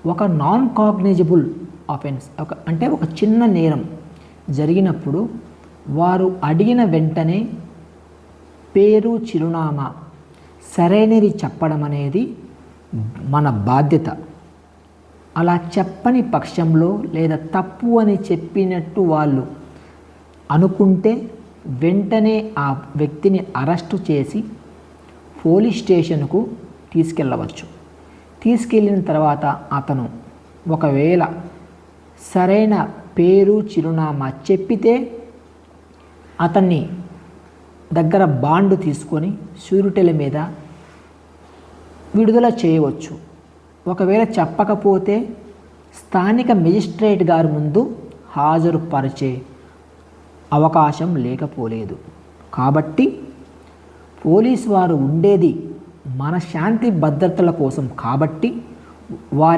ఒక non cognizable offence అంటే ఒక చిన్న నేరం జరిగినప్పుడు వారు అడిగిన వెంటనే పేరు చిరునామా సరైనది చెప్పడం అనేది మన బాధ్యత. అలా చెప్పని పక్షంలో లేదా తప్పు అని చెప్పినట్టు వాళ్ళు అనుకుంటే వెంటనే ఆ వ్యక్తిని అరెస్టు చేసి పోలీస్ స్టేషన్కు తీసుకెళ్ళవచ్చు. తీసుకెళ్ళిన తర్వాత అతను ఒకవేళ సరైన పేరు చిరునామా చెప్పితే అతన్ని దగ్గర బాండు తీసుకొని షూరిటీల మీద విడుదల చేయవచ్చు. ఒకవేళ చెప్పకపోతే స్థానిక మెజిస్ట్రేట్ గారి ముందు హాజరుపరిచే అవకాశం లేకపోలేదు. కాబట్టి పోలీసు వారు ఉండేది మన శాంతి భద్రతల కోసం కాబట్టి వారికి